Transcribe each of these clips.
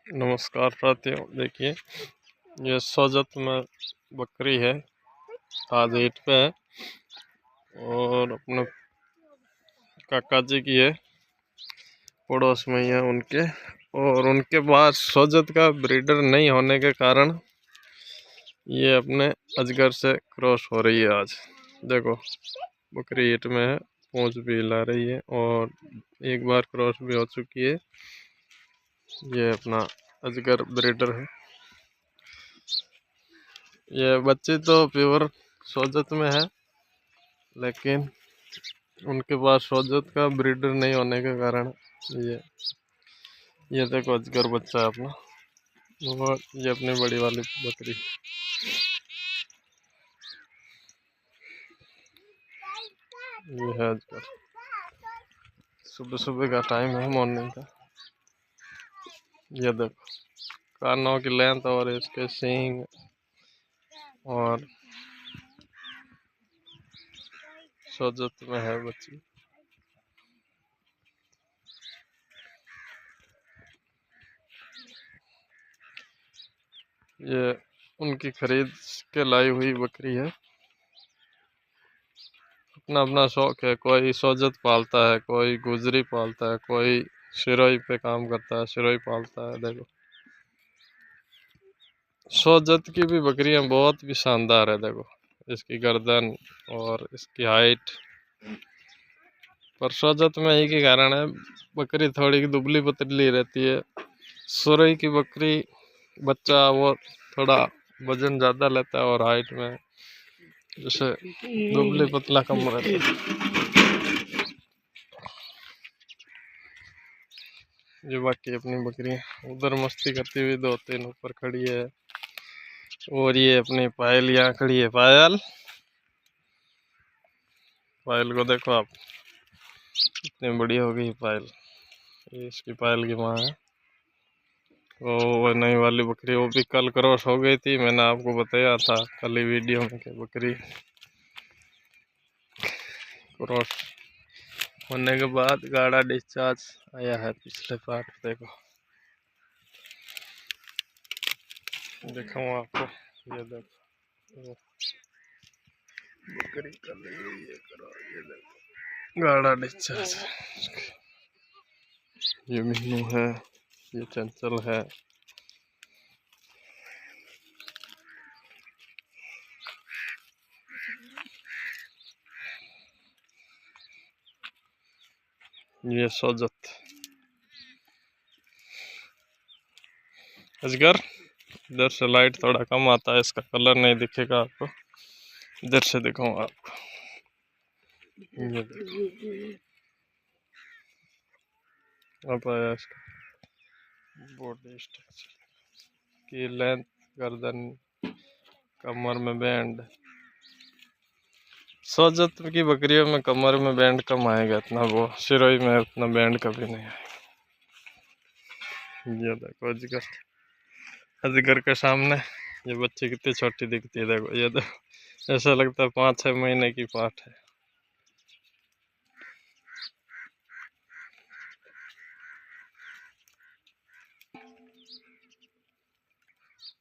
नमस्कार साथियों, देखिए ये सोजत में बकरी है, आज ईद पे है और अपने काका जी की है, पड़ोस में ही है उनके। और उनके पास सोजत का ब्रीडर नहीं होने के कारण ये अपने अजगर से क्रॉस हो रही है। आज देखो बकरी ईद में है, पूंछ भी हिला रही है और एक बार क्रॉस भी हो चुकी है। ये अपना अजगर ब्रीडर है। ये बच्चे तो प्योर सोजत में है, लेकिन उनके पास सोजत का ब्रीडर नहीं होने के कारण ये देखो अजगर बच्चा है अपना, और ये अपनी बड़ी वाली बकरी। ये है अजगर, सुबह सुबह का टाइम है, मॉर्निंग का। ये देखो कानों की लेंथ और इसके सींग और सोजत में है बच्ची। ये उनकी खरीद के लाई हुई बकरी है। अपना अपना शौक है, कोई सोजत पालता है, कोई गुजरी पालता है, कोई सिरोही पे काम करता है, सिरोही पालता है। देखो सोजत की भी बकरियां बहुत भी शानदार है। देखो इसकी गर्दन और इसकी हाइट, पर सोजत में एक ही कारण है, बकरी थोड़ी दुबली पतली रहती है। सुरई की बकरी बच्चा वो थोड़ा वजन ज़्यादा लेता है और हाइट में जैसे दुबली पतला कम रहता है। जो बाकी अपनी बकरियां उधर मस्ती करती हुई दो तीन ऊपर खड़ी है, और ये अपनी पायल यहाँ खड़ी है। पायल पायल को देखो आप, कितनी बड़ी हो गई पायल। ये इसकी पायल की माँ है। वो नई वाली बकरी वो भी कल क्रॉस हो गई थी, मैंने आपको बताया था कल ही वीडियो में कि बकरी क्रॉस होने के बाद गाढ़ा डिस्चार्ज आया है पिछले पार्ट। देखो दिखाऊँ आपको, ये देखो बकरी कर रही है, ये देखो गाढ़ा डिस्चार्ज। ये मीनू है, ये चंचल है। ये सोजत अजगर। इधर से लाइट थोड़ा कम आता है, इसका कलर नहीं दिखेगा आपको, इधर से दिखाऊँ आपको। ये देखो अब आया इसका बॉडी स्ट्रक्चर की लेंथ, गर्दन, कमर में बैंड। सोजत की बकरियों में कमर में बैंड कम आएगा, इतना वो सिरोही में उतना बैंड कभी नहीं आएगा। ये देखो अजगर, अजगर के सामने ये बच्ची कितनी छोटी दिखती है। देखो ये देखो, ऐसा लगता है 5-6 महीने की पाठ है।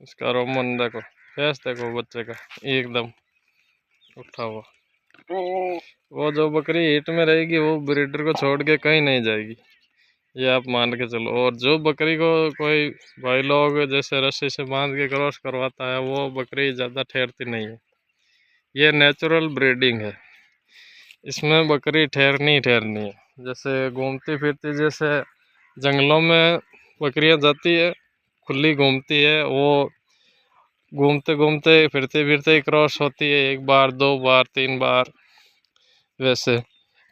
इसका रोमन देखो, फेस देखो बच्चे का एकदम उठा हुआ। वो जो बकरी हीट में रहेगी वो ब्रीडर को छोड़ के कहीं नहीं जाएगी, ये आप मान के चलो। और जो बकरी को कोई भाई लोग जैसे रस्सी से बांध के क्रॉस करवाता है, वो बकरी ज़्यादा ठहरती नहीं है। ये नेचुरल ब्रीडिंग है, इसमें बकरी ठहरनी है। जैसे घूमती फिरती, जैसे जंगलों में बकरियां जाती है, खुली घूमती है, वो घूमते घूमते फिरते फिरते क्रॉस होती है, 1 बार 2 बार 3 बार। वैसे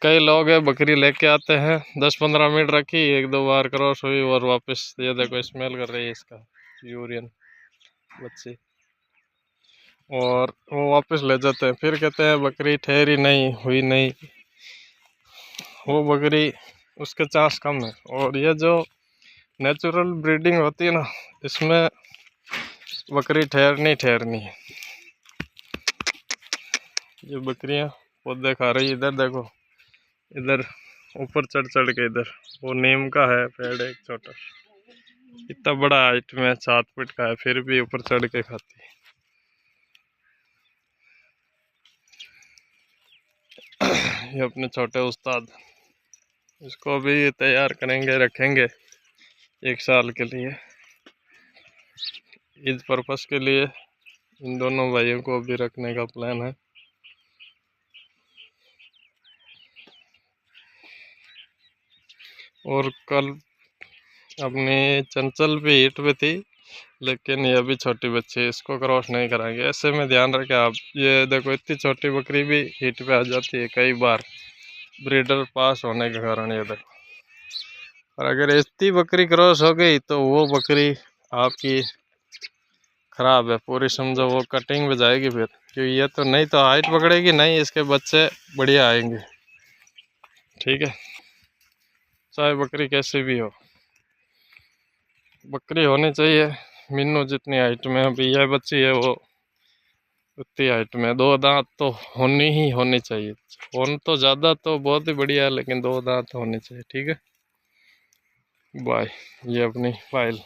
कई लोग हैं बकरी लेके आते हैं, 10-15 मिनट रखी, 1-2 बार क्रॉस हुई और वापस। ये देखो स्मेल कर रही है इसका यूरिन बच्ची, और वो वापस ले जाते हैं, फिर कहते हैं बकरी ठहरी नहीं हुई नहीं। वो बकरी उसके चांस कम है। और ये जो नेचुरल ब्रीडिंग होती है ना, इसमें बकरी ठहरनी है। ये बकरियां पौधे खा रही है, इधर देखो, इधर ऊपर चढ़ चढ़ के इधर। वो नीम का है पेड़ एक छोटा, इतना बड़ा हाइट में 7 फीट का है, फिर भी ऊपर चढ़ के खाती है। ये अपने छोटे उस्ताद, इसको भी तैयार करेंगे, रखेंगे 1 साल के लिए। इस पर्पस के लिए इन दोनों भाइयों को भी रखने का प्लान है। और कल अपनी चंचल भी हीट पे थी, लेकिन ये अभी छोटी बच्ची है, इसको क्रॉस नहीं कराएंगे। ऐसे में ध्यान रखें आप। ये देखो इतनी छोटी बकरी भी हीट पे आ जाती है कई बार, ब्रीडर पास होने के कारण। ये देखो, और अगर इतनी बकरी क्रॉस हो गई तो वो बकरी आपकी खराब है पूरी, समझो वो कटिंग में जाएगी फिर, क्योंकि ये तो नहीं तो हाइट पकड़ेगी, नहीं इसके बच्चे बढ़िया आएंगे। ठीक है, चाहे बकरी कैसी भी हो, बकरी होनी चाहिए मीनू जितनी हाइट में। अभी यह बच्ची है वो उतनी हाइट में, 2 दांत तो होनी ही होनी चाहिए। होन तो ज़्यादा तो बहुत ही बढ़िया है, लेकिन 2 दांत होने चाहिए। ठीक है, बाय। ये अपनी फाइल